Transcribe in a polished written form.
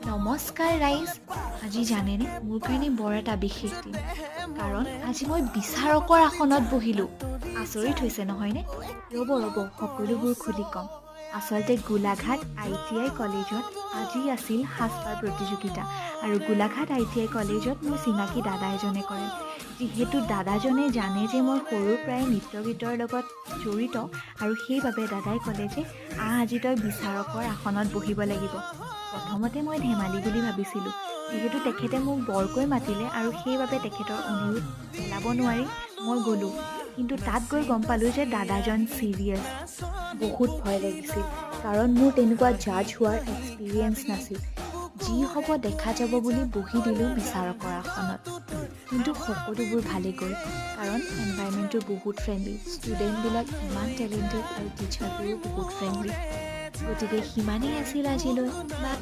নমস্কাৰ ৰাইজ। আজি জানেনে মোৰ কাৰণে বৰ এটা বিশেষ দিন, কাৰণ আজি মই বিচাৰকৰ আসনত বহিলোঁ। আচৰিত হৈছে নহয়নে? ৰ'ব সকলোবোৰ খুলি ক'ম। আচলতে গোলাঘাট ITI কলেজত আজি আছিল সাজপাৰ প্ৰতিযোগিতা, আৰু গোলাঘাট ITI কলেজত মোৰ চিনাকি দাদা এজনে কৰে। যিহেতু দাদাজনে জানে যে মই সৰুৰ পৰাই নৃত্য গীতৰ লগত জড়িত, আৰু সেইবাবে দাদাই ক'লে যে আজি তই বিচাৰকৰ আসনত বহিব লাগিব। প্ৰথমতে মই ধেমালি বুলি ভাবিছিলোঁ, যিহেতু তেখেতে মোক বৰকৈ মাতিলে আৰু সেইবাবে তেখেতৰ অনুৰোধ পেলাব নোৱাৰি মই গ'লোঁ। কিন্তু তাত গৈ গম পালোঁ যে দাদাজন চিৰিয়াছ। বহুত ভয় লাগিছিল, কাৰণ মোৰ তেনেকুৱা জাজ হোৱাৰ এক্সপিৰিয়েঞ্চ নাছিল। যি হ'ব দেখা যাব বুলি বহি দিলোঁ বিচাৰকৰ আসনত। কিন্তু সকলোবোৰ ভালেই গ'ল, কাৰণ এনভাইৰনমেণ্টটো বহুত ফ্ৰেণ্ডলি, ষ্টুডেণ্টবিলাক ইমান টেলেণ্টেড আৰু টিচাৰবোৰো বহুত ফ্ৰেণ্ডলি। গতিকে সিমানেই আছিল আজিলৈ।